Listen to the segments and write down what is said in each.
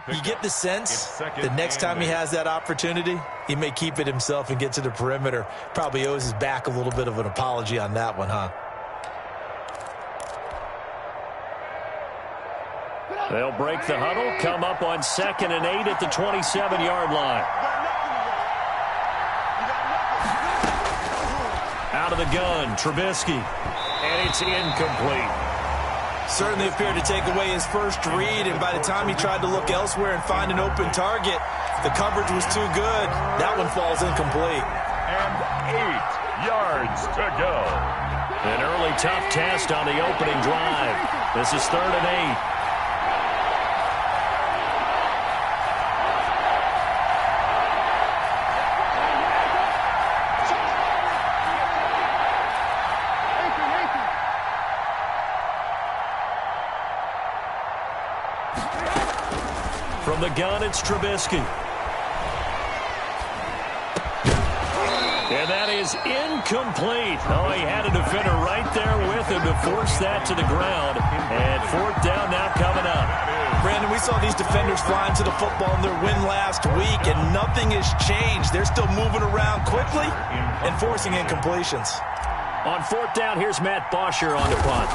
You get the sense the next time he has that opportunity, he may keep it himself and get to the perimeter. Probably owes his back a little bit of an apology on that one, huh? They'll break the huddle, come up on 2nd and 8 at the 27-yard line. Out of the gun, Trubisky, and it's incomplete. Certainly appeared to take away his first read, and by the time he tried to look elsewhere and find an open target, the coverage was too good. That one falls incomplete. And 8 yards to go. An early tough test on the opening drive. This is 3rd and 8. From the gun, it's Trubisky. And that is incomplete. Oh, he had a defender right there with him to force that to the ground. And 4th down now coming up. Brandon, we saw these defenders flying to the football in their win last week, and nothing has changed. They're still moving around quickly and forcing incompletions. On 4th down, here's Matt Bosher on the punt.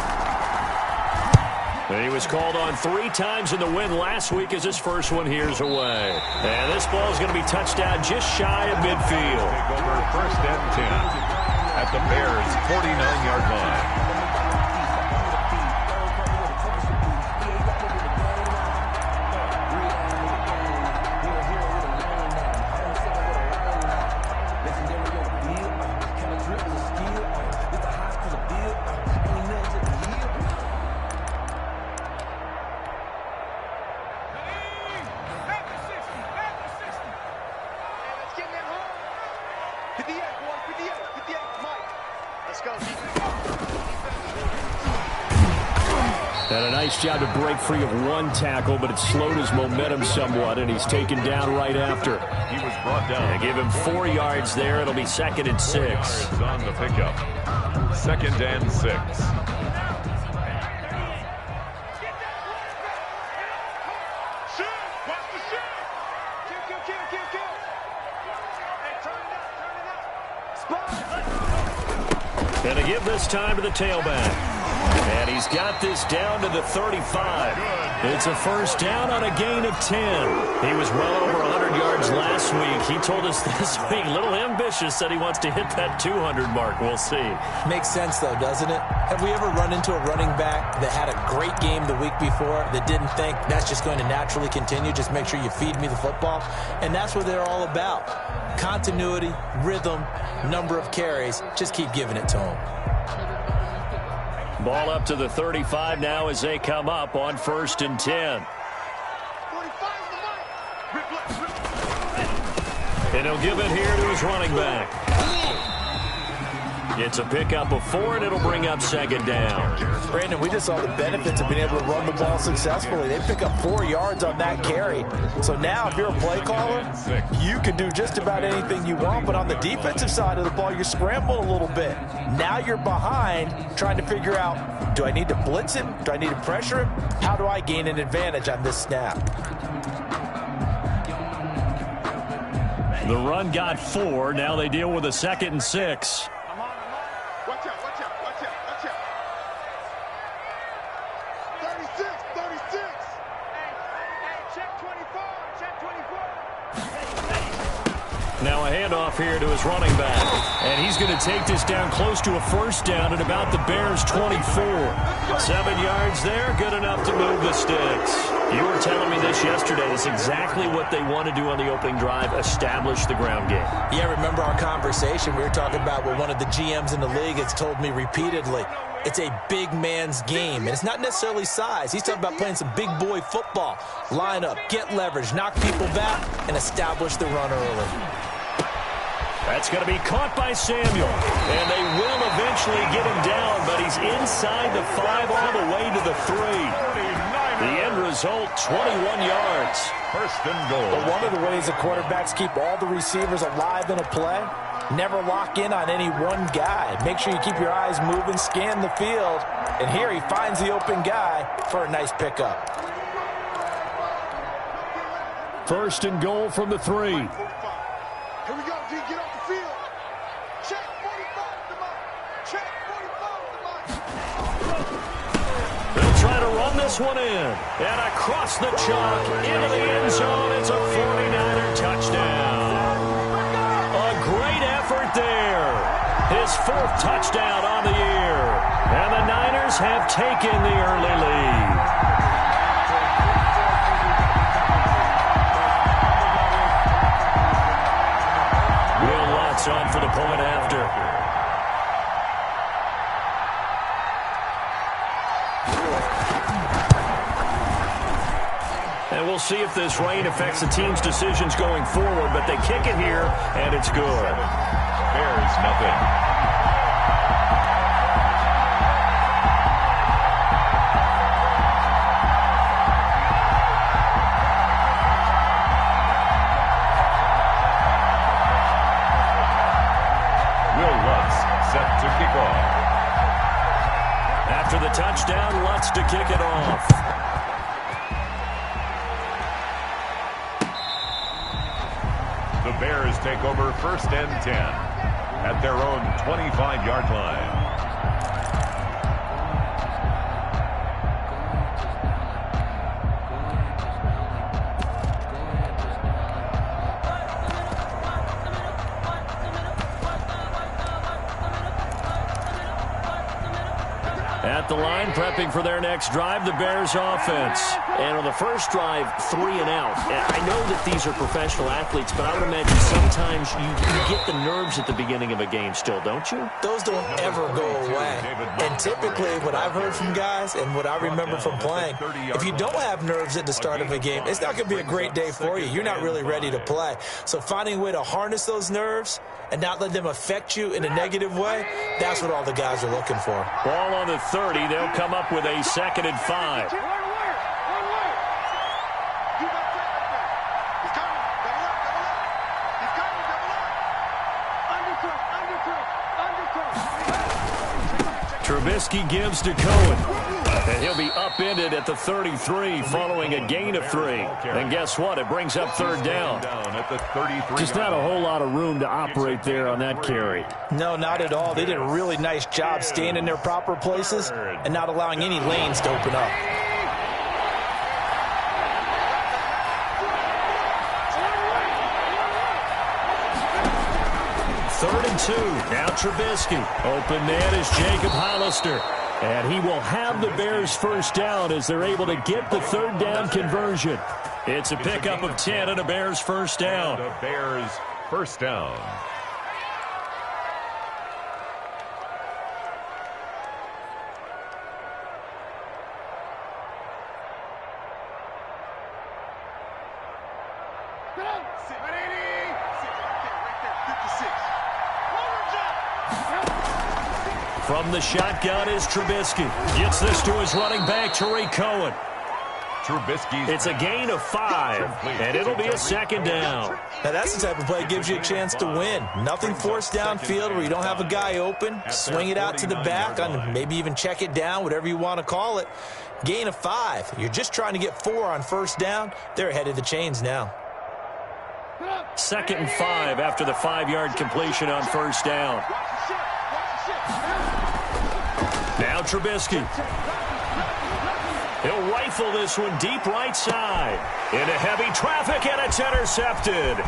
He was called on 3 times in the win last week as his first one here's away. And this ball is going to be touched down just shy of midfield. Take over 1st and 10 at the Bears' 49-yard line. And a nice job to break free of 1 tackle, but it slowed his momentum somewhat, and he's taken down right after. He was brought down. They give him 4 yards there. It'll be 2nd and 6. Yards on the pickup. 2nd and 6. And to give this time to the tailback. And he's got this down to the 35. It's a 1st down on a gain of 10. He was well over 100 yards last week. He told us this week, a little ambitious, said he wants to hit that 200 mark. We'll see. Makes sense, though, doesn't it? Have we ever run into a running back that had a great game the week before that didn't think that's just going to naturally continue? Just make sure you feed me the football. And that's what they're all about. Continuity, rhythm, number of carries. Just keep giving it to them. Ball up to the 35 now as they come up on 1st and 10. And he'll give it here to his running back. It's a pickup of 4, and it'll bring up 2nd down. Brandon, we just saw the benefits of being able to run the ball successfully. They pick up 4 yards on that carry. So now if you're a play caller, you can do just about anything you want. But on the defensive side of the ball, you're scrambling a little bit. Now you're behind trying to figure out, do I need to blitz him? Do I need to pressure him? How do I gain an advantage on this snap? The run got 4. Now they deal with a 2nd and 6. Watch out, watch out, watch out, watch out. 36, 36. Hey, check 24, check 24. Now a handoff here to his running back. And he's going to take this down close to a 1st down at about the Bears' 24. 7 yards there, good enough to move the sticks. You were telling me this yesterday. It's exactly what they want to do on the opening drive, establish the ground game. Yeah, remember our conversation? We were talking about what one of the GMs in the league has told me repeatedly. It's a big man's game, and it's not necessarily size. He's talking about playing some big boy football. Line up, get leverage, knock people back, and establish the run early. That's going to be caught by Samuel. And they will eventually get him down, but he's inside the 5 all the way to the 3. The end result, 21 yards. 1st and goal. But one of the ways the quarterbacks keep all the receivers alive in a play, never lock in on any one guy. Make sure you keep your eyes moving, scan the field. And here he finds the open guy for a nice pickup. First and goal from the 3. Here we go, D. Get off the field. Check 45 to Mike. Check 45 to Mike. They'll try to run this one in. And across the chalk into the end zone. It's a 49er touchdown. A great effort there. His 4th touchdown on the year. And the Niners have taken the early lead. On for the point after. And we'll see if this rain affects the team's decisions going forward, but they kick it here, and it's good. Bears nothing. Set to kick off. After the touchdown, Lutz to kick it off. The Bears take over 1st and 10 at their own 25-yard line. At the line, prepping for their next drive, the Bears offense. And on the first drive, 3 and out. And I know that these are professional athletes, but I would imagine sometimes you get the nerves at the beginning of a game still, don't you? Those don't ever go away. And typically, what I've heard from guys and what I remember from playing, if you don't have nerves at the start of a game, it's not going to be a great day for you. You're not really ready to play. So finding a way to harness those nerves and not let them affect you in a negative way, that's what all the guys are looking for. Ball on the 30. They'll come up with a 2nd and 5. Trubisky gives to Cohen. And he'll be upended at the 33 following a gain of 3. And guess what? It brings up 3rd down. Just not a whole lot of room to operate there on that carry. No, not at all. They did a really nice job staying in their proper places and not allowing any lanes to open up. Third and 2. Now Trubisky. Open man is Jacob Hollister. And he will have the Bears' first down as they're able to get the 3rd down conversion. It's a pickup of 10 and a Bears' first down. The Bears' first down. From the shotgun is Trubisky. Gets this to his running back, Tariq Cohen. It's a gain of 5, and it'll be a 2nd down. Now, that's the type of play that gives you a chance to win. Nothing forced downfield where you don't have a guy open. Swing it out to the back, on maybe even check it down, whatever you want to call it. Gain of 5. You're just trying to get 4 on first down. They're ahead of the chains now. 2nd and 5 after the 5-yard completion on first down. Now Trubisky. He'll rifle this one deep right side. Into heavy traffic, and it's intercepted.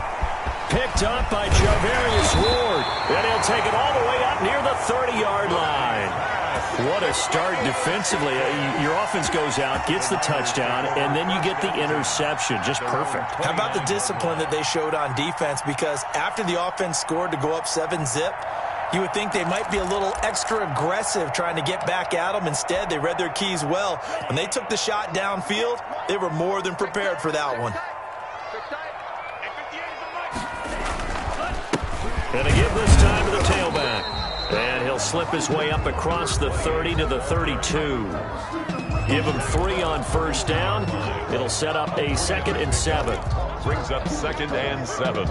Picked up by Javarius Ward. And he'll take it all the way up near the 30-yard line. What a start defensively. Your offense goes out, gets the touchdown, and then you get the interception. Just perfect. How about the discipline that they showed on defense? Because after the offense scored to go up 7-zip, you would think they might be a little extra aggressive trying to get back at them. Instead, they read their keys well. When they took the shot downfield, they were more than prepared for that one. Going to give this time to the tailback. And he'll slip his way up across the 30 to the 32. Give him 3 on first down. It'll set up a 2nd and 7. Brings up 2nd and 7.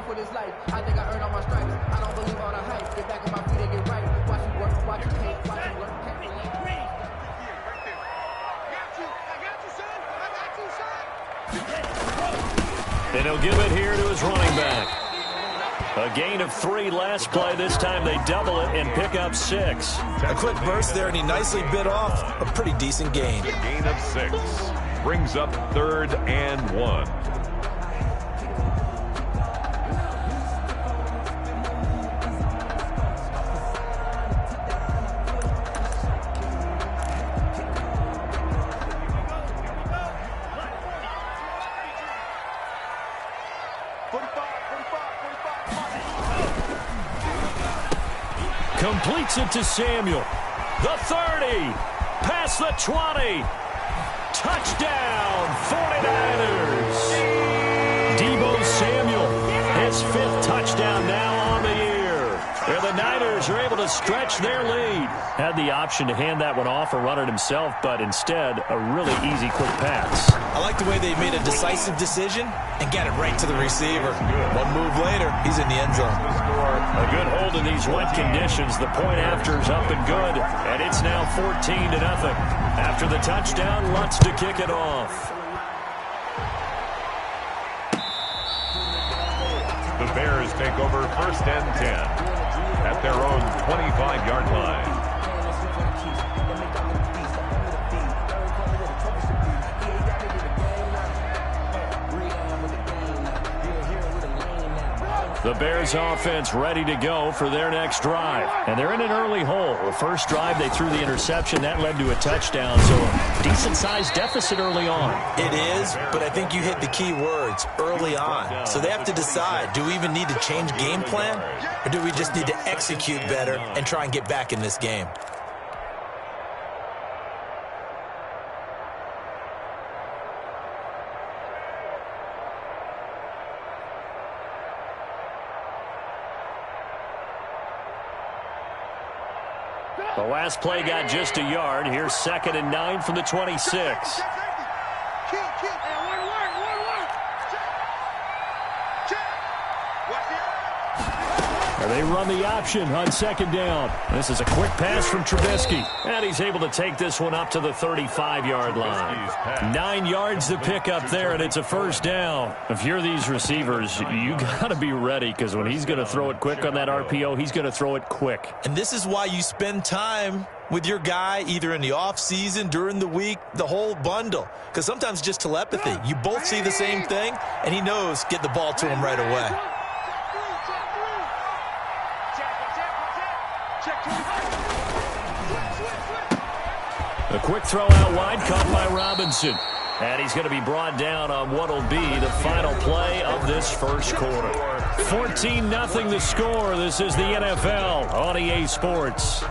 For this life, I think I earned all my stripes. I don't believe all the hype. Get back on my feet and get right. Watch you work, watch you hate, watch you work. And he'll give it here to his running back. A gain of 3 last play. This time they double it and pick up 6. A quick burst there, and he nicely bit off a pretty decent gain. A gain of 6 brings up 3rd and 1. Completes it to Samuel. The 30. Past the 20. Touchdown, 49ers. Deebo Samuel, his 5th touchdown now on the year. And the Niners are able to stretch their lead. Had the option to hand that one off or run it himself, but instead, a really easy, quick pass. I like the way they made a decisive decision and got it right to the receiver. One move later, he's in the end zone. A good hold in these wet conditions. The point after is up and good, and it's now 14-0. After the touchdown, Lutz to kick it off. The Bears take over 1st and 10 at their own 25-yard line. The Bears offense ready to go for their next drive. And they're in an early hole. The first drive, they threw the interception. That led to a touchdown, so a decent-sized deficit early on. It is, but I think you hit the key words, early on. So they have to decide, do we even need to change game plan, or do we just need to execute better and try and get back in this game? The last play got just a yard. Here's 2nd and 9 from the 26. They run the option on 2nd down. This is a quick pass from Trubisky. And he's able to take this one up to the 35-yard line. 9 yards to pick up there, and it's a 1st down. If you're these receivers, you got to be ready, because when he's going to throw it quick on that RPO, he's going to throw it quick. And this is why you spend time with your guy either in the offseason, during the week, the whole bundle. Because sometimes just telepathy. You both see the same thing, and he knows get the ball to him right away. A quick throw out wide, caught by Robinson. And he's going to be brought down on what will be the final play of this first quarter. 14-0 the score. This is the NFL on EA Sports.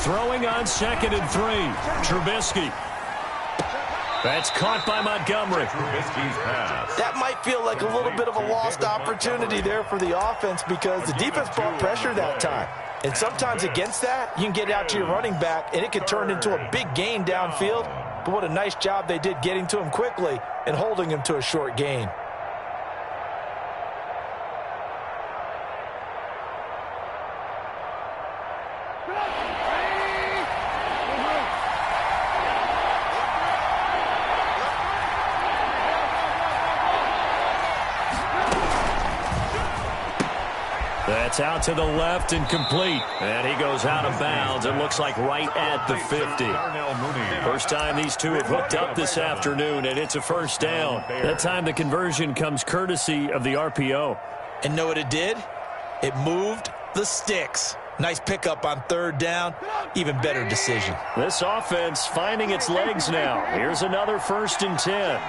Throwing on 2nd and 3. Trubisky. That's caught by Montgomery. Trubisky's pass. That might feel like a little bit of a lost opportunity there for the offense, because the defense brought pressure that time. And sometimes against that, you can get out to your running back, and it could turn into a big gain downfield. But what a nice job they did getting to him quickly and holding him to a short gain. That's out to the left and complete. And he goes out of bounds. It looks like right at the 50. First time these two have hooked up this afternoon, and it's a 1st down. That time the conversion comes courtesy of the RPO. And know what it did? It moved the sticks. Nice pickup on 3rd down. Even better decision. This offense finding its legs now. Here's another 1st and 10.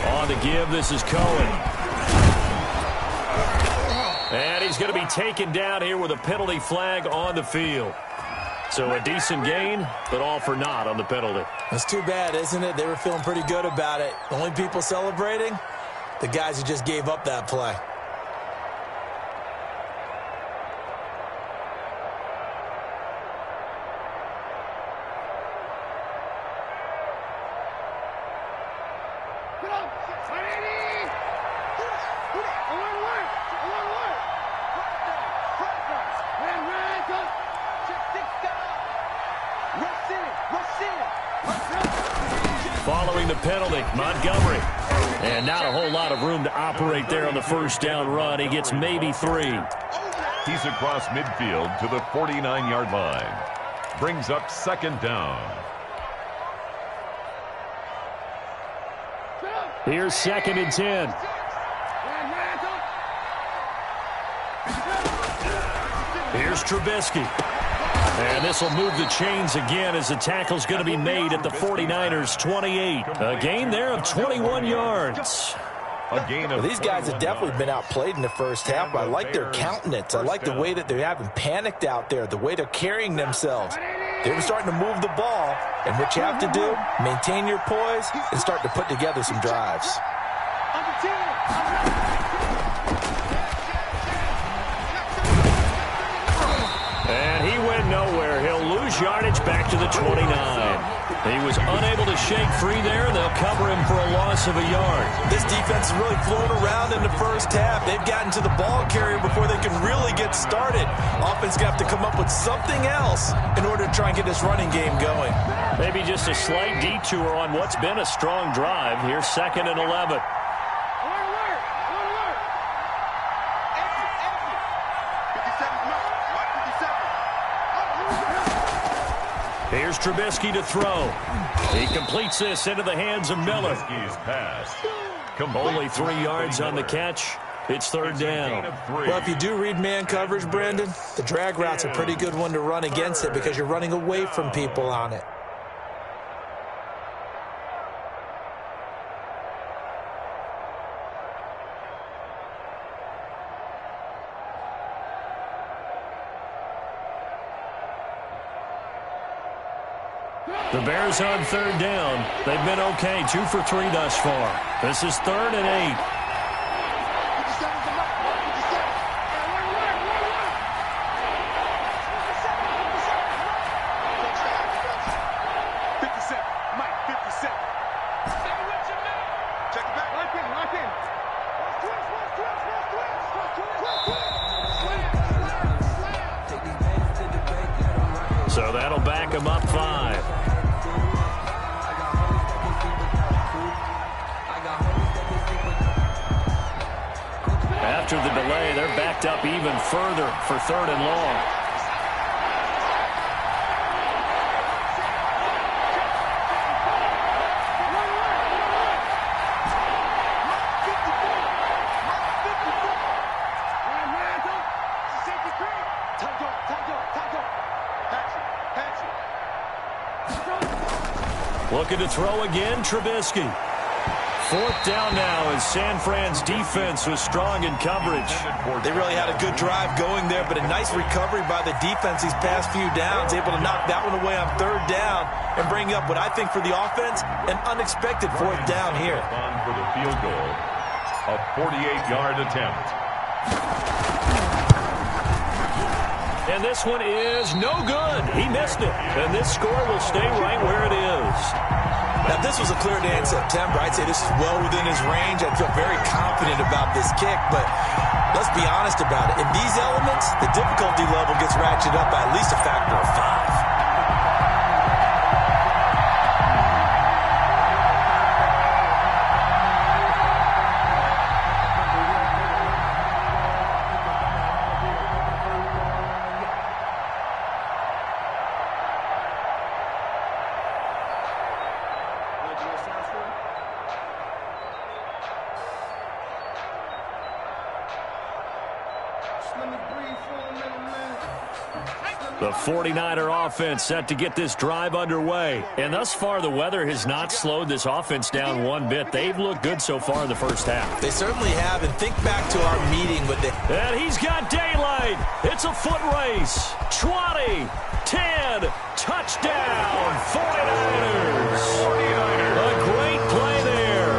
On the give, this is Cohen. And he's going to be taken down here with a penalty flag on the field. So a decent gain, but all for naught on the penalty. That's too bad, isn't it? They were feeling pretty good about it. The only people celebrating, the guys who just gave up that play. Following the penalty, Montgomery. And not a whole lot of room to operate there on the first down run. He gets maybe 3. He's across midfield to the 49-yard line. Brings up second down. Here's 2nd and 10. Here's Trubisky. And this will move the chains again as the tackle's going to be made at the 49ers' 28. A gain there of 21 yards. Well, these guys have definitely been outplayed in the first half, but I like their countenance. I like the way that they haven't panicked out there, the way they're carrying themselves. They were starting to move the ball, and what you have to do, maintain your poise and start to put together some drives. And he went nowhere. He'll lose yardage back to the 29. He was unable to shake free there. They'll cover him for a loss of a yard. This defense is really flown around in the first half. They've gotten to the ball carrier before they can really get started. Offense going to have to come up with something else in order to try and get this running game going. Maybe just a slight detour on what's been a strong drive. Here's 2nd and 11. Here's Trubisky to throw. He completes this into the hands of Miller. Only 3 yards on the catch. It's 3rd down. Well, if you do read man coverage, Brandon, the drag route's a pretty good one to run against it because you're running away from people on it. The Bears on 3rd down. They've been okay, 2 for 3 thus far. This is 3rd and 8. So that'll back him up 5. After the delay, they're backed up even further for 3rd and long. Looking to throw again, Trubisky. 4th down now as San Fran's defense was strong in coverage. They really had a good drive going there, but a nice recovery by the defense these past few downs, able to knock that one away on 3rd down and bring up what I think for the offense, an unexpected 4th down here. For the field goal, a 48-yard attempt. And this one is no good. He missed it. And this score will stay right where it is. Now, if this was a clear day in September, I'd say this is well within his range. I'd feel very confident about this kick, but let's be honest about it. In these elements, the difficulty level gets ratcheted up by at least a factor of 5. The 49er offense set to get this drive underway. And thus far, the weather has not slowed this offense down one bit. They've looked good so far in the first half. They certainly have, and think back to our meeting with the... And he's got daylight. It's a foot race. 20, 10, touchdown, 49ers. A great play there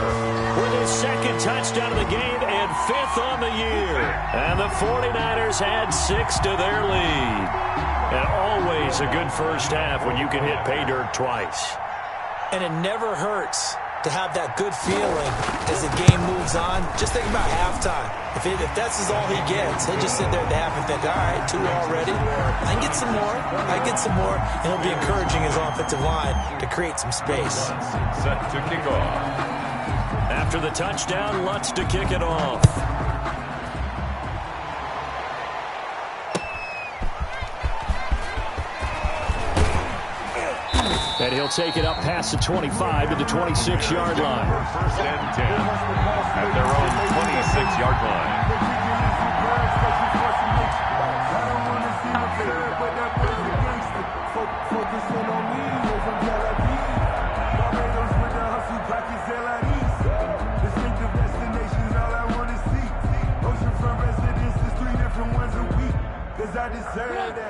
with his 2nd touchdown of the game and 5th on the year. And the 49ers add 6 to their lead. And always a good first half when you can hit pay dirt twice. And it never hurts to have that good feeling as the game moves on. Just think about halftime. If that's all he gets, he'll just sit there at the half and think, all right, 2 already. I can get some more. And he'll be encouraging his offensive line to create some space. Set to kick off. After the touchdown, Lutz to kick it off. And he'll take it up past the 25 to the 26-yard line. First and 10 at their own 26-yard line.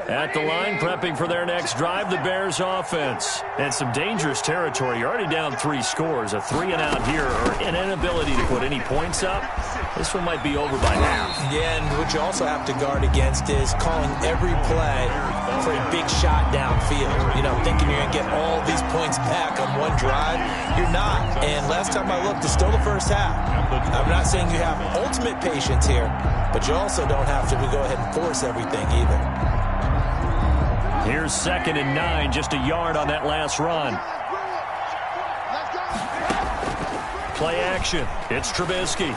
At the line, prepping for their next drive, the Bears offense. And some dangerous territory. You're already down 3 scores. A 3-and-out here, or an inability to put any points up. This one might be over by half. Yeah, and what you also have to guard against is calling every play for a big shot downfield. You know, thinking you're going to get all these points back on one drive. You're not. And last time I looked, it's still the first half. I'm not saying you have ultimate patience here, but you also don't have to go ahead and force everything either. Here's 2nd and 9, just a yard on that last run. Play action. It's Trubisky.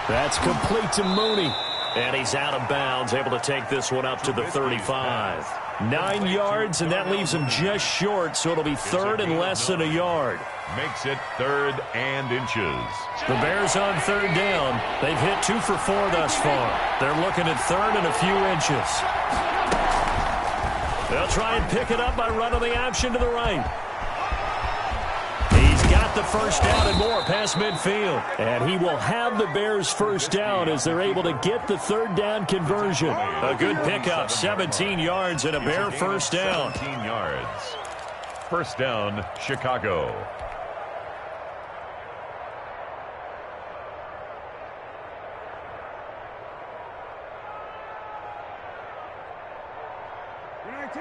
That's complete to Mooney. And he's out of bounds, able to take this one up to the 35. 9 yards, and that leaves him just short, so it'll be 3rd and less than a yard. Makes it 3rd and inches. The Bears on 3rd down. They've hit 2 for 4 thus far. They're looking at 3rd and a few inches. They'll try and pick it up by running the option to the right. He's got the first down and more past midfield. And he will have the Bears first down as they're able to get the 3rd down conversion. A good pickup, 17 yards and a Bear first down. 17 yards. First down, Chicago.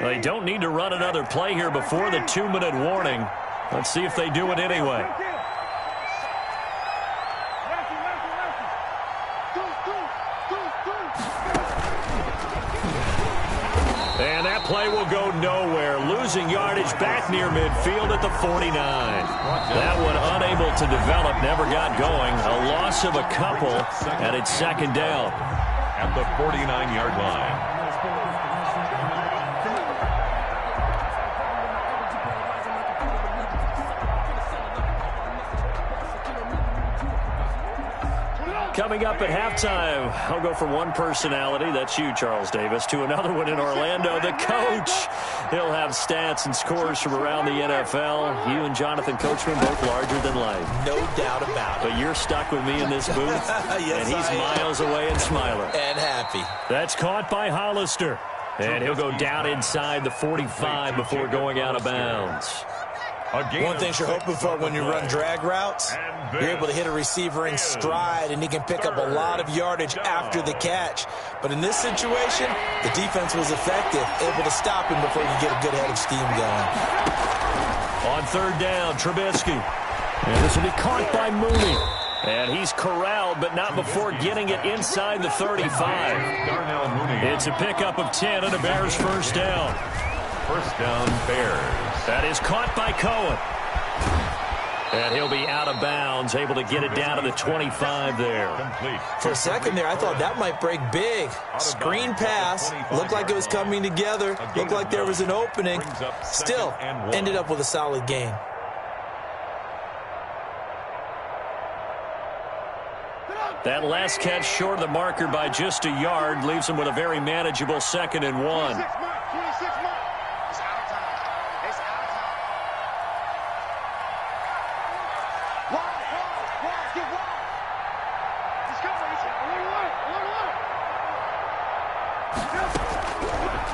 They don't need to run another play here before the 2-minute warning. Let's see if they do it anyway. And that play will go nowhere. Losing yardage back near midfield at the 49. That one unable to develop, never got going. A loss of a couple, and it's 2nd down. At the 49-yard line. Coming up at halftime, I'll go from one personality, that's you, Charles Davis, to another one in Orlando, the coach. He'll have stats and scores from around the NFL. You and Jonathan Coachman both larger than life. No doubt about it. But you're stuck with me in this booth, yes, and he's miles away and smiling. And happy. That's caught by Hollister. And he'll go down inside the 45 before going out of bounds. One thing you're hoping for when you run drag routes, you're able to hit a receiver in stride, and he can pick up a lot of yardage after the catch. But in this situation, the defense was effective, able to stop him before you get a good head of steam going. On 3rd down, Trubisky. And this will be caught by Mooney. And he's corralled, but not before getting it inside the 35. It's a pickup of 10 and a Bears first down. First down, Bears. That is caught by Cohen. And he'll be out of bounds, able to get it down to the 25 there. For a second there, I thought that might break big. Screen pass. Looked like it was coming together. Looked like there was an opening. Still, ended up with a solid gain. That last catch short of the marker by just a yard leaves him with a very manageable 2nd and 1.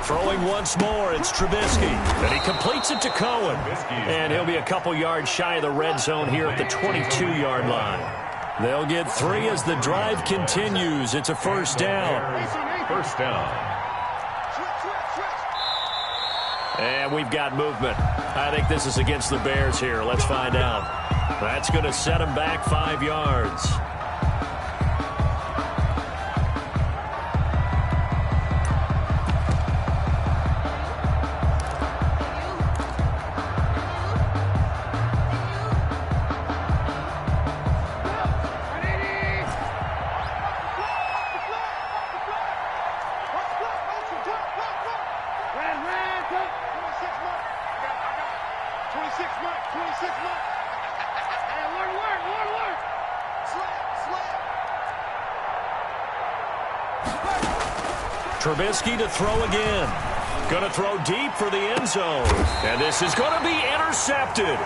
Throwing once more, it's Trubisky. And he completes it to Cohen. And he'll be a couple yards shy of the red zone here at the 22-yard line. They'll get 3 as the drive continues. It's a first down. First down. And we've got movement. I think this is against the Bears here. Let's find out. That's going to set them back 5 yards. Trubisky to throw again. Going to throw deep for the end zone. And this is going to be intercepted.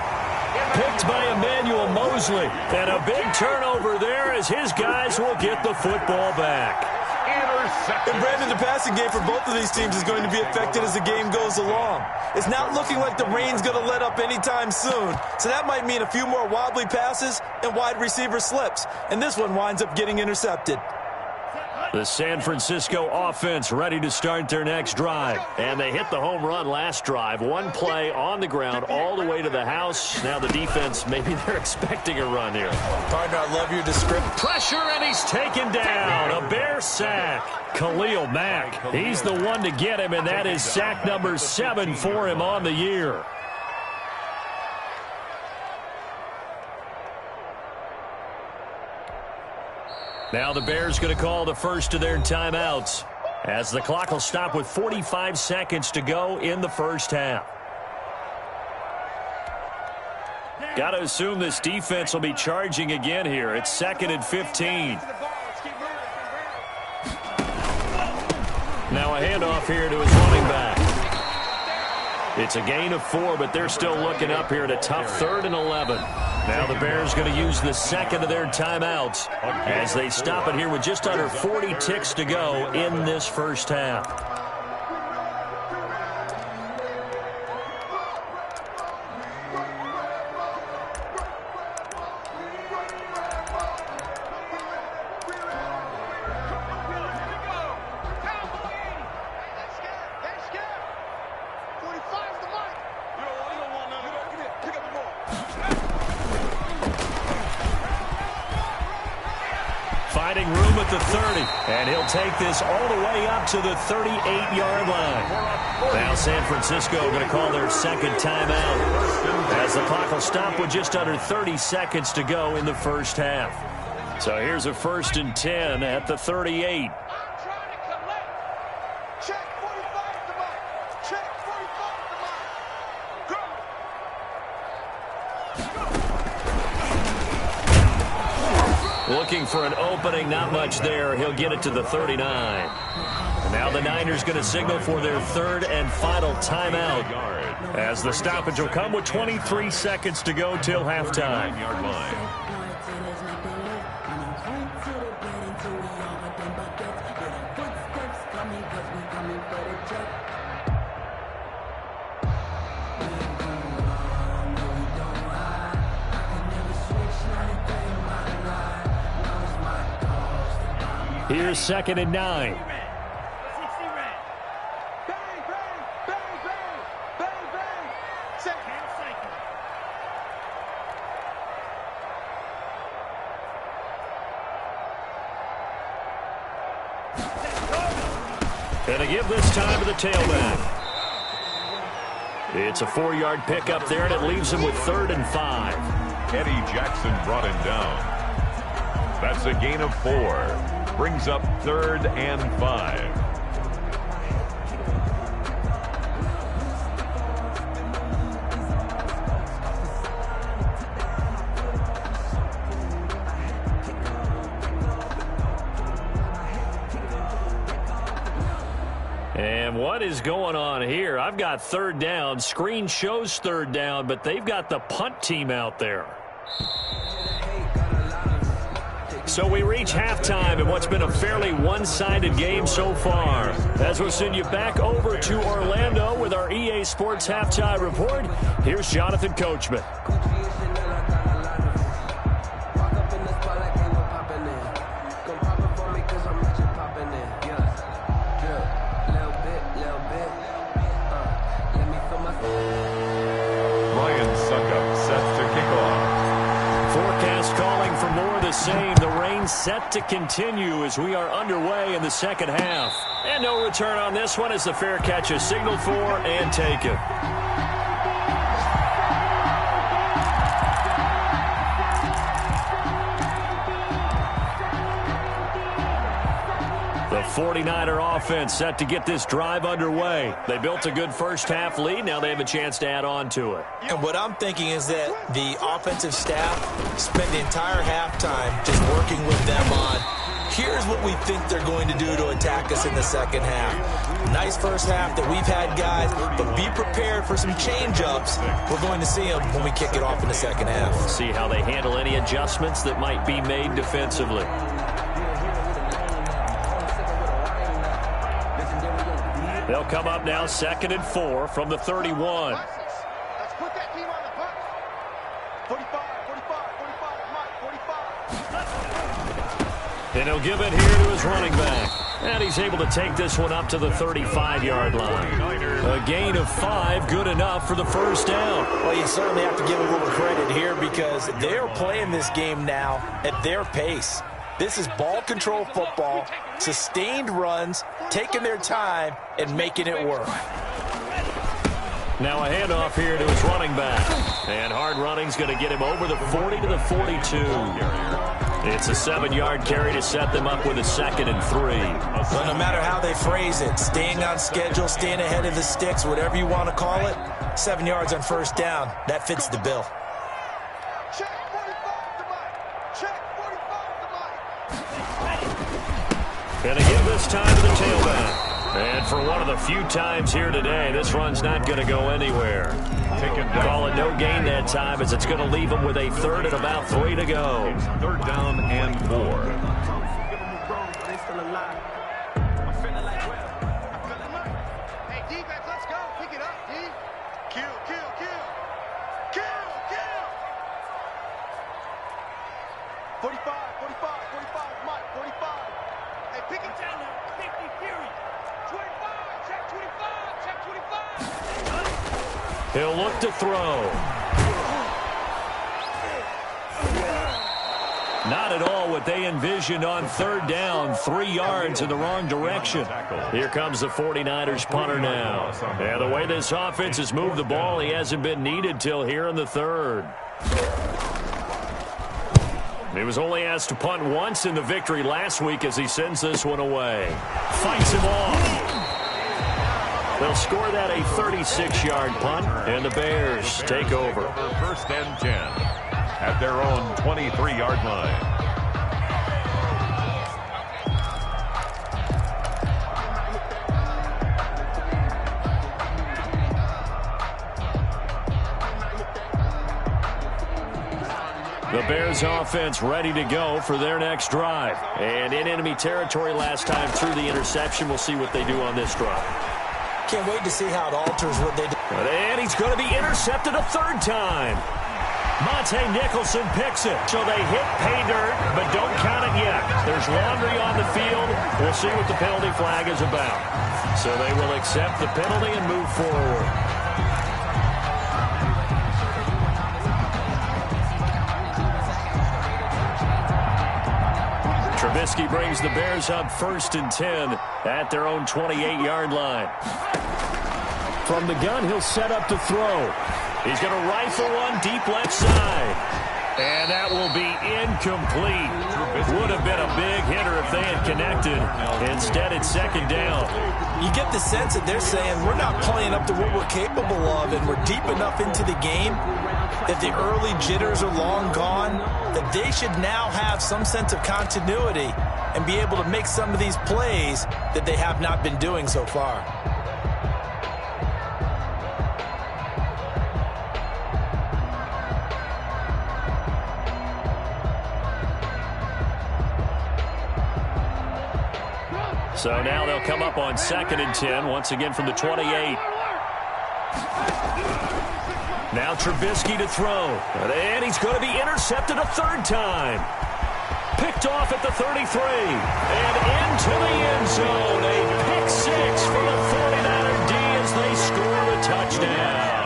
Picked by Emmanuel Mosley. And a big turnover there as his guys will get the football back. And Brandon, the passing game for both of these teams is going to be affected as the game goes along. It's not looking like the rain's going to let up anytime soon. So that might mean a few more wobbly passes and wide receiver slips. And this one winds up getting intercepted. The San Francisco offense ready to start their next drive. And they hit the home run last drive. One play on the ground all the way to the house. Now the defense, maybe they're expecting a run here. Partner, I love your description. Pressure, and he's taken down. A Bear sack. Khalil Mack, he's the one to get him, and that is sack number 7 for him on the year. Now the Bears going to call the first of their timeouts as the clock will stop with 45 seconds to go in the first half. Got to assume this defense will be charging again here. It's 2nd and 15. Now a handoff here to his running back. It's a gain of 4, but they're still looking up here at a tough 3rd and 11. Now the Bears going to use the second of their timeouts as they stop it here with just under 40 ticks to go in this first half. Finding room at the 30, and he'll take this all the way up to the 38-yard line. Now San Francisco going to call their second timeout as the clock will stop with just under 30 seconds to go in the first half. So here's a 1st and 10 at the 38. Looking for an opening, not much there. He'll get it to the 39. And now the Niners going to signal for their 3rd and final timeout as the stoppage will come with 23 seconds to go till halftime. Here's 2nd and 9. And to give this time to the tailback. It's a 4-yard pickup there, and it leaves him with 3rd and 5. Eddie Jackson brought him down. That's a gain of 4. Brings up 3rd and 5. And what is going on here? I've got 3rd down. Screen shows 3rd down, but they've got the punt team out there. So we reach halftime in what's been a fairly one-sided game so far. As we'll send you back over to Orlando with our EA Sports Halftime Report, here's Jonathan Coachman. Ryan Suckup set to kick off. Forecast calling for more of the same. The rain set to continue as we are underway in the second half. And no return on this one as the fair catch is signaled for and taken. The 49er offense set to get this drive underway. They built a good first-half lead. Now they have a chance to add on to it. And what I'm thinking is that the offensive staff spent the entire halftime just working with them on, here's what we think they're going to do to attack us in the second half. Nice first half that we've had, guys, but be prepared for some change-ups. We're going to see them when we kick it off in the second half. See how they handle any adjustments that might be made defensively. They'll come up now 2nd and 4 from the 31. Let's put that team on the bus. 45, 45, 45, Mike, 45. And he'll give it here to his running back. And he's able to take this one up to the 35-yard line. A gain of 5, good enough for the first down. Well, you certainly have to give a little credit here because they're playing this game now at their pace. This is ball control football, sustained runs, taking their time, and making it work. Now a handoff here to his running back. And hard running's going to get him over the 40 to the 42. It's a 7-yard carry to set them up with a 2nd and 3. Well, no matter how they phrase it, staying on schedule, staying ahead of the sticks, whatever you want to call it, 7 yards on first down, that fits the bill. Check 45 to Mike. Check 45 to Mike. Gonna give this time to the tailback. And for one of the few times here today, this run's not going to go anywhere. Call it no gain that time as it's going to leave them with a 3rd and about 3 to go. 3rd down and 4. Hey, defense, let's go. Pick it up, D. Kill, kill, kill. Kill, kill. 45, 45, 45, Mike, 45. Hey, pick it down now. 50, Fury. 25, check 25, check 25. He'll look to throw. Not at all what they envisioned on 3rd down. 3 yards in the wrong direction. Here comes the 49ers punter now. And the way this offense has moved the ball, he hasn't been needed till here in the 3rd. He was only asked to punt once in the victory last week as he sends this one away. Fights him off. They'll score that a 36-yard punt, and the Bears take over. 1st and 10 at their own 23-yard line. The Bears offense ready to go for their next drive. And in enemy territory last time through the interception. We'll see what they do on this drive. Can't wait to see how it alters what they do. And he's going to be intercepted a 3rd time. Monte Nicholson picks it. So they hit pay dirt, but don't count it yet. There's laundry on the field. We'll see what the penalty flag is about. So they will accept the penalty and move forward. Trubisky brings the Bears up 1st and 10 at their own 28-yard line. From the gun, he'll set up to throw. He's going to rifle one deep left side. And that will be incomplete. Would have been a big hitter if they had connected. Instead, it's 2nd down. You get the sense that they're saying we're not playing up to what we're capable of, and we're deep enough into the game that the early jitters are long gone, that they should now have some sense of continuity and be able to make some of these plays that they have not been doing so far. So now they'll come up on 2nd and 10, once again from the 28. Now Trubisky to throw. And he's going to be intercepted a 3rd time. Picked off at the 33. And into the end zone. A pick 6 for the 49er D as they score a touchdown.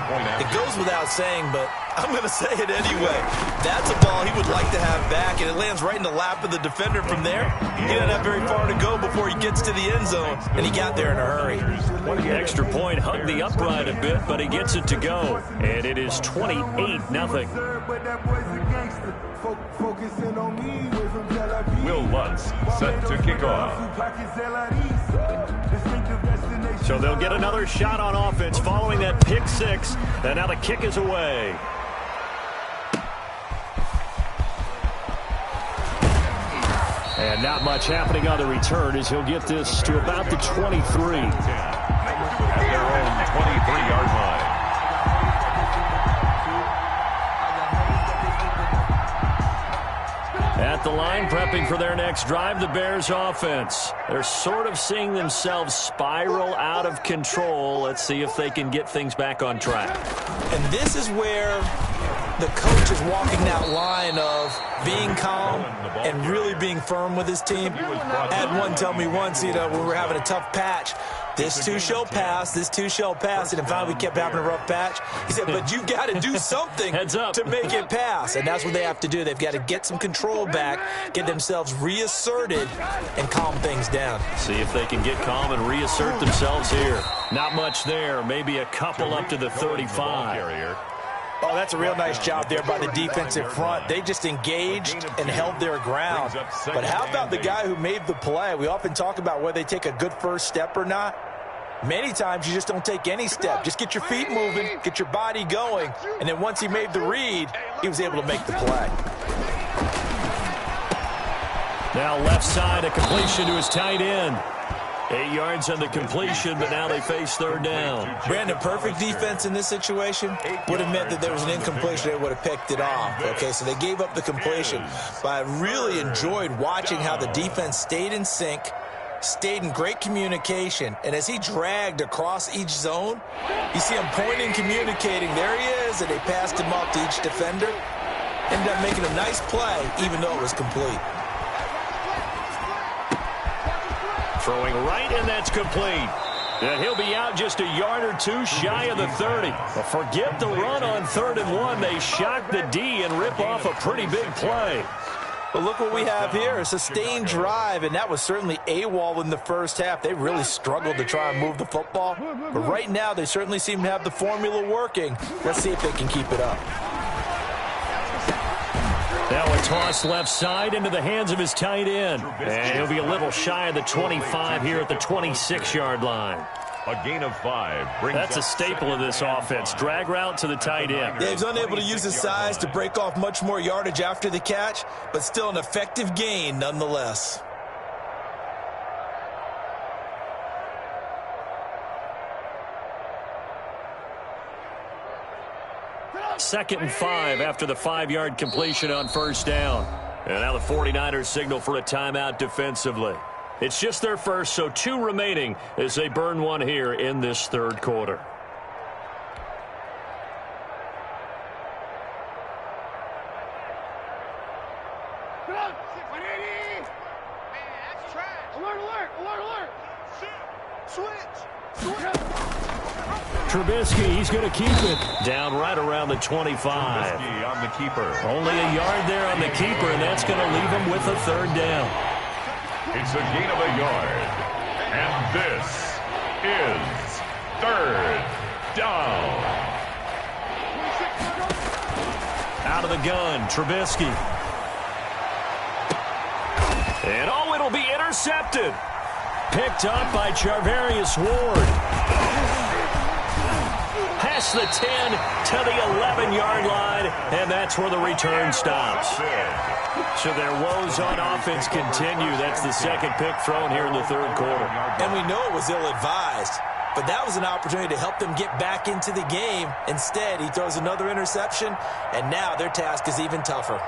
point after. It goes without saying, but I'm going to say it anyway. That's a ball he would like to have back, and it lands right in the lap of the defender from there. He didn't have very far to go before he gets to the end zone, and he got there in a hurry. Extra point, hugged the upright a bit, but he gets it to go. And it is 28-0. Will Lutz set to kick off. So they'll get another shot on offense following that pick six. And now the kick is away. And not much happening on the return as he'll get this to about the 23. At their own 23-yard line. At the line, prepping for their next drive, the Bears offense. They're sort of seeing themselves spiral out of control. Let's see if they can get things back on track. And this is where the coach is walking that line of being calm and really being firm with his team. I had one tell me once, when we were having a tough patch, this too shall pass, this too shall pass, and finally we kept having a rough patch. He said, but you've got to do something to make it pass, and that's what they have to do. They've got to get some control back, get themselves reasserted, and calm things down. See if they can get calm and reassert themselves here. Not much there, maybe a couple up to the 35. Oh, that's a real nice job there by the defensive front. They just engaged and held their ground. But how about the guy who made the play? We often talk about whether they take a good first step or not. Many times you just don't take any step. Just get your feet moving, get your body going, and then once he made the read, he was able to make the play. Now left side, a completion to his tight end. 8 yards on the completion, but now they face third down. Brandon, perfect defense in this situation would have meant that there was an incompletion. They would have picked it off. Okay, so they gave up the completion. But I really enjoyed watching how the defense stayed in sync, stayed in great communication, and as he dragged across each zone, you see him pointing, communicating. There he is, and they passed him off to each defender. Ended up making a nice play, even though it was complete. Throwing right, and that's complete. And he'll be out just a yard or two shy of the 30. But forget the run on 3rd and 1. They shock the D and rip off a pretty big play. But look what we have here, a sustained drive, and that was certainly AWOL in the first half. They really struggled to try and move the football. But right now, they certainly seem to have the formula working. Let's see if they can keep it up. Now a toss left side into the hands of his tight end. And he'll be a little shy of the 25 here at the 26-yard line. A gain of 5. That's a staple of this offense. Drag route to the tight end. Yeah, he's unable to use his size to break off much more yardage after the catch, but still an effective gain nonetheless. Second and 5 after the 5-yard completion on first down. And now the 49ers signal for a timeout defensively. It's just their first, so 2 remaining as they burn one here in this third quarter. Trubisky, he's going to keep it down right around the 25. Trubisky on the keeper. Only a yard there on the keeper, and that's going to leave him with a third down. It's a gain of a yard. And this is third down. Out of the gun, Trubisky. And oh, it'll be intercepted. Picked up by Charvarius Ward. Past the 10 to the 11-yard line, and that's where the return stops. So their woes on offense continue. That's the second pick thrown here in the third quarter. And we know it was ill-advised, but that was an opportunity to help them get back into the game. Instead, he throws another interception, and now their task is even tougher.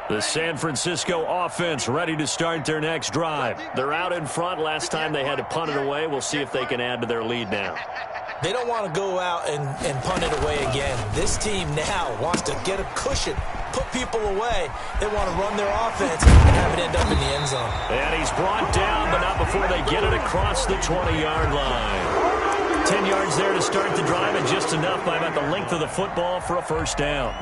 The San Francisco offense ready to start their next drive. They're out in front. Last time they had to punt it away. We'll see if they can add to their lead now. They don't want to go out and punt it away again. This team now wants to get a cushion, put people away. They want to run their offense and have it end up in the end zone. And he's brought down, but not before they get it across the 20-yard line. 10 yards there to start the drive, and just enough by about the length of the football for a first down.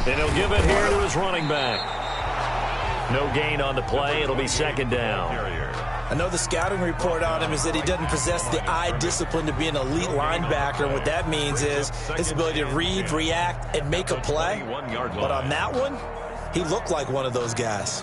And he'll give it here to his running back. No gain on the play. It'll be second down. I know the scouting report on him is that he doesn't possess the eye discipline to be an elite linebacker. And what that means is his ability to read, react, and make a play. But on that one, he looked like one of those guys.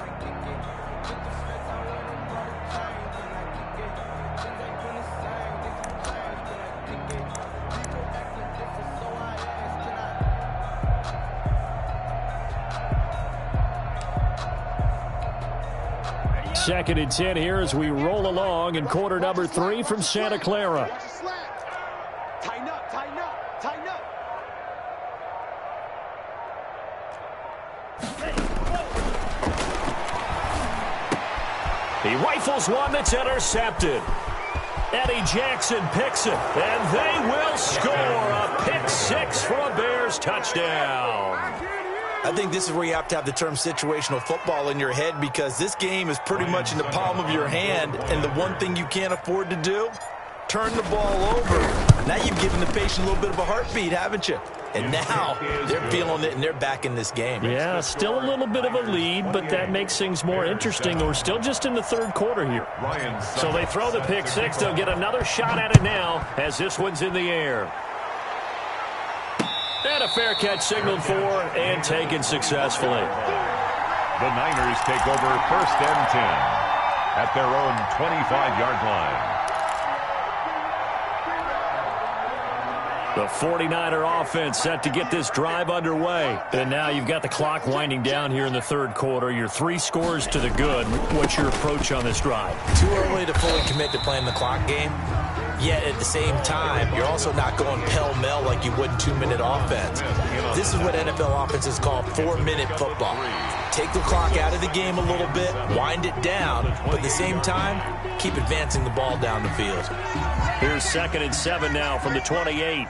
Second and 10 here as we roll along in quarter number 3 from Santa Clara. Tighten up, tighten up, tighten up. He rifles one that's intercepted. Eddie Jackson picks it, and they will score a pick 6 for a Bears touchdown. I think this is where you have to have the term situational football in your head, because this game is pretty much in the palm of your hand, and the one thing you can't afford to do, turn the ball over. Now you've given the patient a little bit of a heartbeat, haven't you? And now they're feeling it, and they're back in this game. Yeah, still a little bit of a lead, but that makes things more interesting. We're still just in the third quarter here. So they throw the pick 6. They'll get another shot at it now as this one's in the air. And a fair catch signaled for and taken successfully. The Niners take over first and 10 at their own 25-yard line. The 49er offense set to get this drive underway. And now you've got the clock winding down here in the third quarter. Your 3 scores to the good. What's your approach on this drive? Too early to fully commit to playing the clock game. Yet at the same time, you're also not going pell-mell like you would in 2-minute offense. This is what NFL offenses call 4-minute football. Take the clock out of the game a little bit, wind it down, but at the same time, keep advancing the ball down the field. Here's second and 7 now from the 28.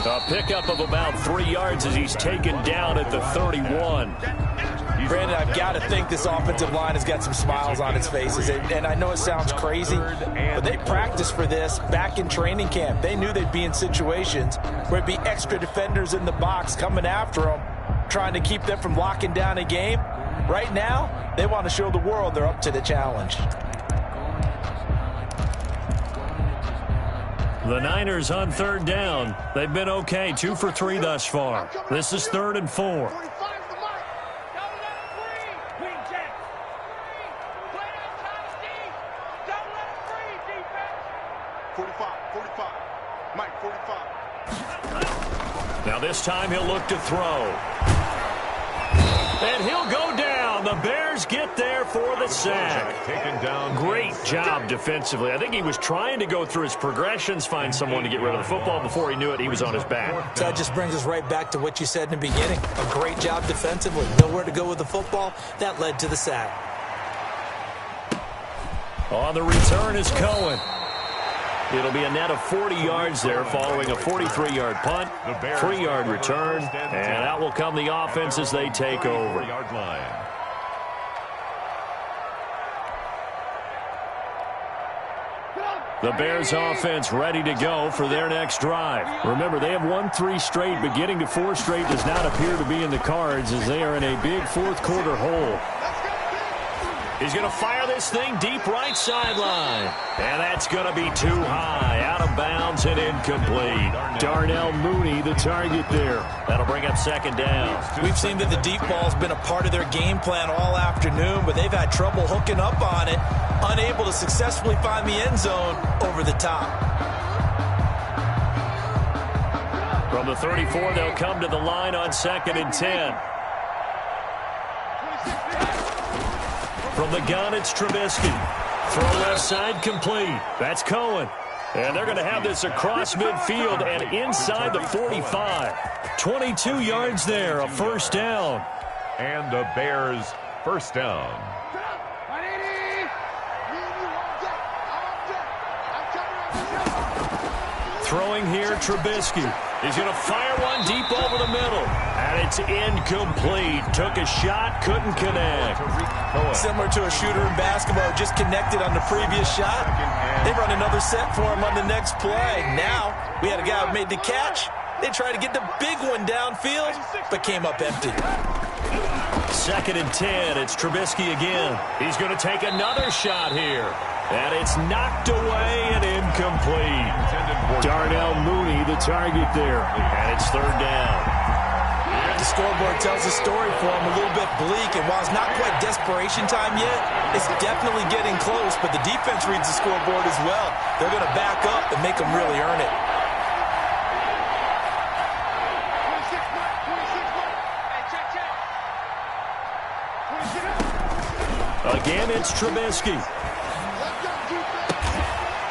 A pickup of about 3 yards as he's taken down at the 31. Brandon, I've got to think this offensive line has got some smiles on its faces. And I know it sounds crazy, but they practiced for this back in training camp. They knew they'd be in situations where it'd be extra defenders in the box coming after them, trying to keep them from locking down a game. Right now, they want to show the world they're up to the challenge. The Niners on third down. They've been okay, 2 for 3 thus far. This is 3rd and 4. Now this time he'll look to throw. And he'll go down. The Bears get there for the sack. Great job defensively. I think he was trying to go through his progressions, find someone to get rid of the football. Before he knew it, he was on his back. So that just brings us right back to what you said in the beginning. A great job defensively. Nowhere to go with the football. That led to the sack. On the return is Cohen. It'll be a net of 40 yards there following a 43-yard punt, 3-yard return, and out will come the offense as they take over. The Bears offense ready to go for their next drive. Remember, they have won 3 straight, but getting to 4 straight does not appear to be in the cards as they are in a big fourth quarter hole. He's going to fire this thing deep right sideline. And that's going to be too high, out of bounds and incomplete. Darnell Mooney, the target there. That'll bring up second down. We've seen that the deep ball's been a part of their game plan all afternoon, but they've had trouble hooking up on it, unable to successfully find the end zone over the top. From the 34, they'll come to the line on 2nd and 10. From the gun, it's Trubisky. Throw left side complete. That's Cohen. And they're going to have this across midfield and inside the 45. 22 yards there, a first down. And the Bears first down. Throwing here, Trubisky. He's going to fire one deep over the middle. And it's incomplete. Took a shot, couldn't connect. Similar to a shooter in basketball, just connected on the previous shot. They run another set for him on the next play. Now, we had a guy who made the catch. They tried to get the big one downfield, but came up empty. 2nd and 10. It's Trubisky again. He's going to take another shot here. And it's knocked away and incomplete. Darnell Mooney, the target there. And it's 3rd down. The scoreboard tells a story for him, a little bit bleak. And while it's not quite desperation time yet, it's definitely getting close. But the defense reads the scoreboard as well. They're going to back up and make them really earn it. Again, it's Trubisky.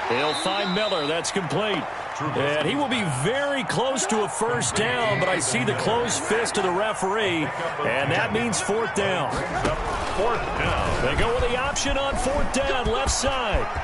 He'll find Miller. That's complete. And he will be very close to a first down, but I see the closed fist of the referee, and that means 4th down. 4th down. They go with the option on 4th down, left side.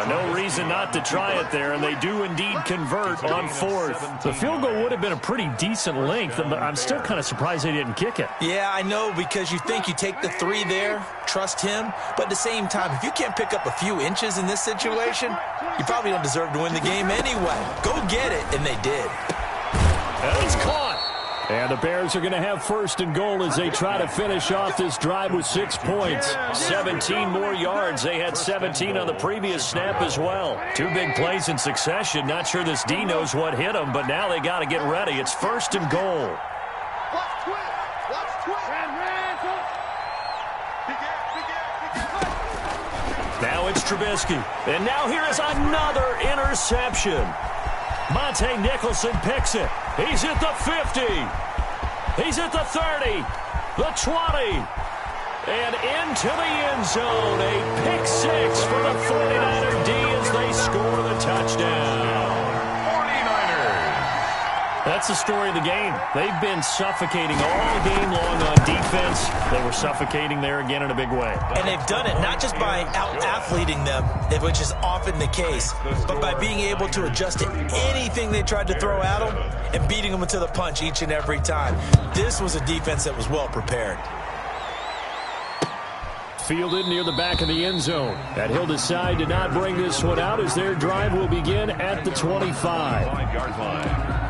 No reason not to try it there, and they do indeed convert on 4th. The field goal would have been a pretty decent length, but I'm still kind of surprised they didn't kick it. Yeah, I know, because you think you take the 3 there, trust him, but at the same time, if you can't pick up a few inches in this situation, you probably don't deserve to win the game anyway. Go get it, and they did. And it's caught. And the Bears are going to have 1st and goal as they try to finish off this drive with 6 points. 17 more yards. They had 17 on the previous snap as well. 2 big plays in succession. Not sure this D knows what hit them, but now they got to get ready. It's 1st and goal. Now it's Trubisky. And now here is another interception. Monte Nicholson picks it. He's at the 50. He's at the 30. The 20. And into the end zone. A pick 6 for the 49er D as they score the touchdown. 49ers. That's the story of the game. They've been suffocating all game long on defense. They were suffocating there again in a big way. And they've done it not just by out-athleting them, which is often the case, but by being able to adjust to anything they tried to throw at them and beating them to the punch each and every time. This was a defense that was well prepared. Fielded near the back of the end zone. And he'll decide to not bring this one out as their drive will begin at the 25. 5-yard line.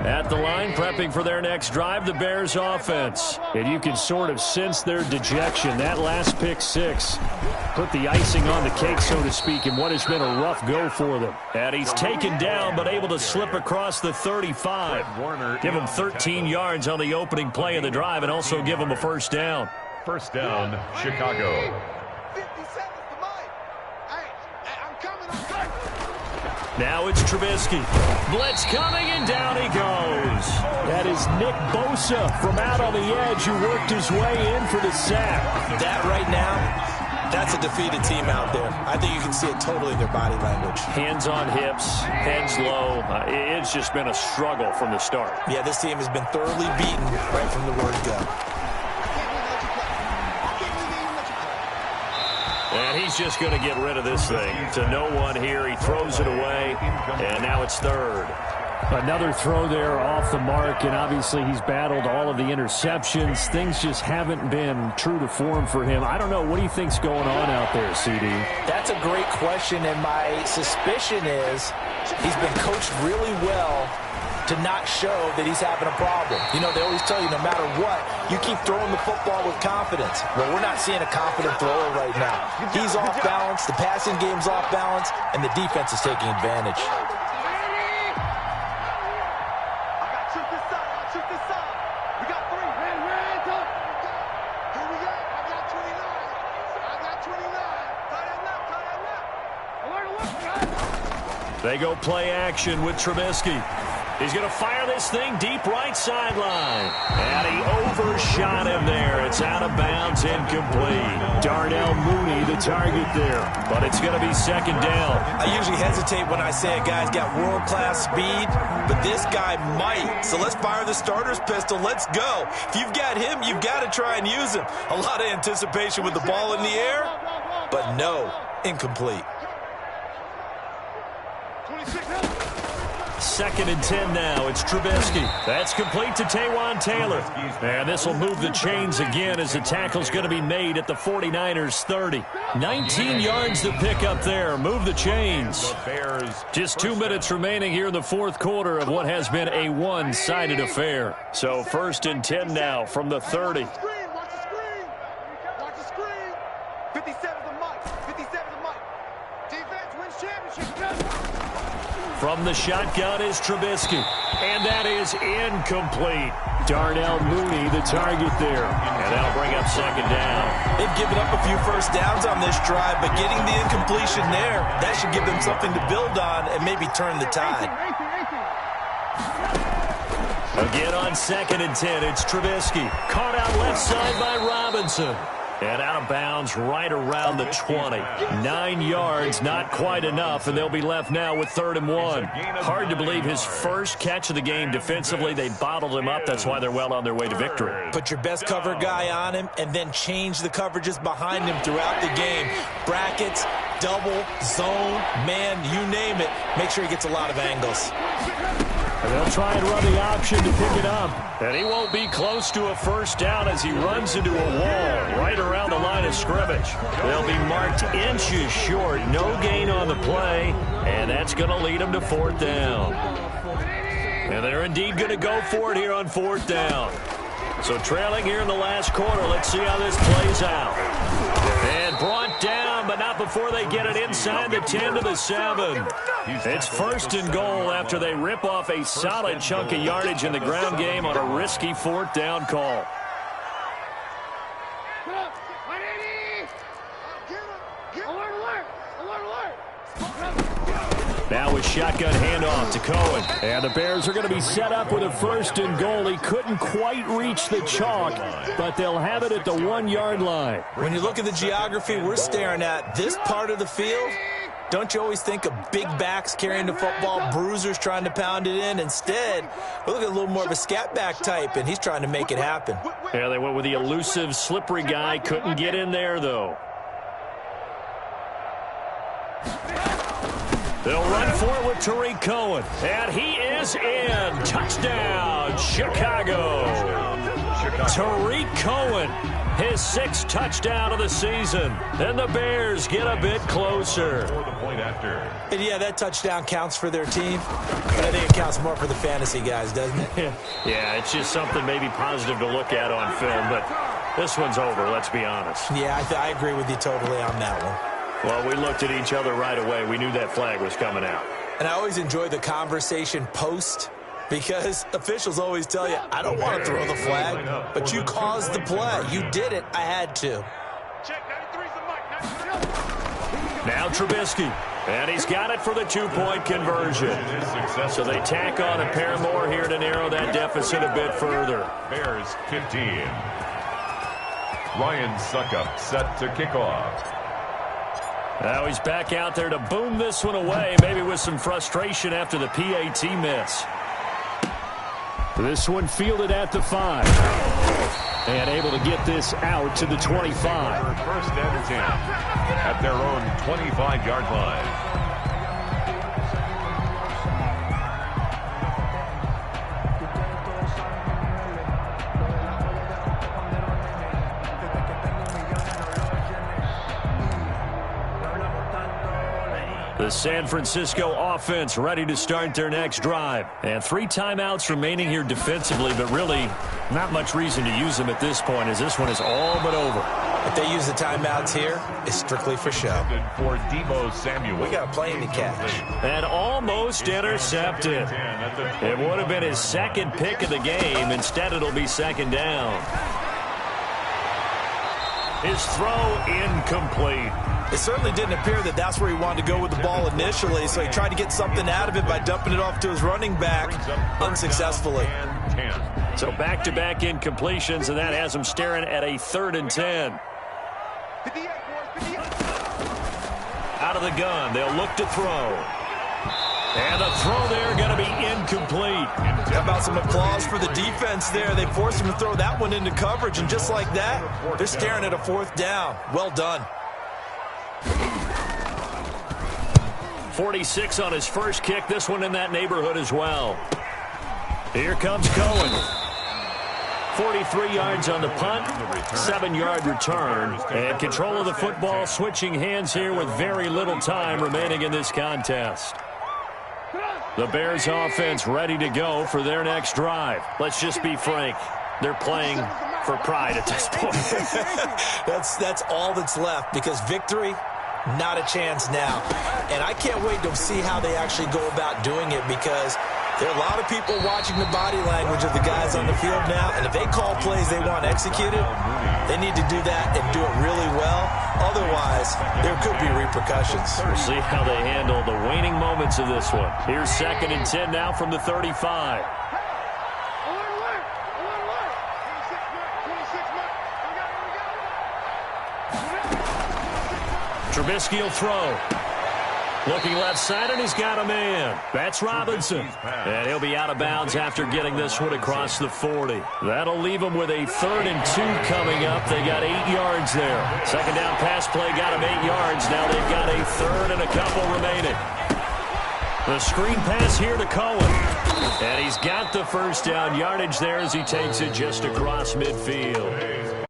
At the line, prepping for their next drive, the Bears offense. And you can sort of sense their dejection. That last pick 6 put the icing on the cake, so to speak, in what has been a rough go for them. And he's taken down, but able to slip across the 35. Give him 13 yards on the opening play of the drive and also give him a first down. First down, Chicago. 50 seconds to Mike. Hey, I'm coming, I'm coming. Now it's Trubisky. Blitz coming, and down he goes. That is Nick Bosa from out on the edge who worked his way in for the sack. That right now, that's a defeated team out there. I think you can see it totally in their body language. Hands on hips, heads low. It's just been a struggle from the start. Yeah, this team has been thoroughly beaten right from the word go. And he's just going to get rid of this thing to no one here. He throws it away, and now it's 3rd. Another throw there off the mark, and obviously he's battled all of the interceptions. Things just haven't been true to form for him. I don't know. What do you think's going on out there, CD? That's a great question, and my suspicion is he's been coached really well to not show that he's having a problem. You know, they always tell you no matter what, you keep throwing the football with confidence. Well, we're not seeing a confident thrower right now. He's off balance, the passing game's off balance, and the defense is taking advantage. They go play action with Trubisky. He's going to fire this thing deep right sideline. And he overshot him there. It's out of bounds, incomplete. Darnell Mooney, the target there. But it's going to be second down. I usually hesitate when I say a guy's got world-class speed, but this guy might. So let's fire the starter's pistol. Let's go. If you've got him, you've got to try and use him. A lot of anticipation with the ball in the air, but no, incomplete. 2nd and 10 now. It's Trubisky. That's complete to Taywan Taylor. And this will move the chains again as the tackle's going to be made at the 49ers 30. 19 yards to pick up there. Move the chains. Just 2 minutes remaining here in the fourth quarter of what has been a one-sided affair. So 1st and 10 now from the 30. Watch the screen. Watch the screen. 57 to Mike. 57 to Mike. Defense wins championship. From the shotgun is Trubisky. And that is incomplete. Darnell Mooney, the target there. And that'll bring up second down. They've given up a few first downs on this drive, but getting the incompletion there, that should give them something to build on and maybe turn the tide. Again on 2nd and 10, it's Trubisky. Caught out left side by Robinson. And out of bounds right around the 20. 9 yards, not quite enough, and they'll be left now with 3rd and 1. Hard to believe his first catch of the game defensively. They bottled him up. That's why they're well on their way to victory. Put your best cover guy on him and then change the coverages behind him throughout the game. Brackets, double, zone, man, you name it. Make sure he gets a lot of angles. And they'll try and run the option to pick it up. And he won't be close to a first down as he runs into a wall right around the line of scrimmage. They'll be marked inches short. No gain on the play. And that's going to lead them to 4th down. And they're indeed going to go for it here on 4th down. So trailing here in the last quarter. Let's see how this plays out. And brought down, but not before they get it inside the 10 to the 7. It's 1st and goal after they rip off a solid chunk of yardage in the ground game on a risky 4th down call. Now with shotgun handoff to Cohen. And the Bears are going to be set up with a 1st and goal. He couldn't quite reach the chalk, but they'll have it at the 1-yard line. When you look at the geography we're staring at, this part of the field, don't you always think of big backs carrying the football, bruisers trying to pound it in? Instead, we look at a little more of a scat back type, and he's trying to make it happen. Yeah, they went with the elusive, slippery guy. Couldn't get in there, though. They'll run for it with Tariq Cohen. And he is in. Touchdown, Chicago. Tariq Cohen, his 6th touchdown of the season. And the Bears get a bit closer. And yeah, that touchdown counts for their team. But I think it counts more for the fantasy guys, doesn't it? Yeah, it's just something maybe positive to look at on film. But this one's over, let's be honest. Yeah, I agree with you totally on that one. Well, we looked at each other right away. We knew that flag was coming out. And I always enjoy the conversation post because officials always tell you, I don't want to throw the flag, but you caused the play. You did it. I had to. Now Trubisky. And he's got it for the 2-point conversion. So they tack on a pair more here to narrow that deficit a bit further. Bears 15. Ryan Suckup set to kick off. Now he's back out there to boom this one away, maybe with some frustration after the PAT miss. This one fielded at the 5. And able to get this out to the 25. 1st and 10 at their own 25-yard line. The San Francisco offense ready to start their next drive. And 3 timeouts remaining here defensively, but really not much reason to use them at this point as this one is all but over. If they use the timeouts here, it's strictly for show. For Deebo Samuel. We got a plane to catch. And almost intercepted. It would have been his 2nd pick of the game. Instead, it'll be 2nd down. His throw incomplete. It certainly didn't appear that that's where he wanted to go with the ball initially, so he tried to get something out of it by dumping it off to his running back unsuccessfully. So back-to-back incompletions, and that has him staring at a 3rd and 10. 58, boys, 58. Out of the gun, they'll look to throw. And the throw there going to be incomplete. How about some applause for the defense there? They forced him to throw that one into coverage, and just like that, they're staring at a 4th down. Well done. 46 on his first kick. This one in that neighborhood as well. Here comes Cohen. 43 yards on the punt, 7-yard return, and control of the football switching hands here with very little time remaining in this contest. The Bears offense ready to go for their next drive. Let's just be frank. They're playing for pride at this point. That's all that's left, because victory, not a chance now. And I can't wait to see how they actually go about doing it, because there are a lot of people watching the body language of the guys on the field now, and if they call plays they want executed, they need to do that and do it really well. Otherwise, there could be repercussions. We'll see how they handle the waning moments of this one. Here's 2nd and 10 now from the 35. Trubisky will throw. Looking left side, and he's got a man. That's Robinson. And he'll be out of bounds after getting this one across the 40. That'll leave him with a 3rd and 2 coming up. They got 8 yards there. 2nd down pass play got him 8 yards. Now they've got a 3rd and a couple remaining. The screen pass here to Cohen. And he's got the 1st down yardage there as he takes it just across midfield.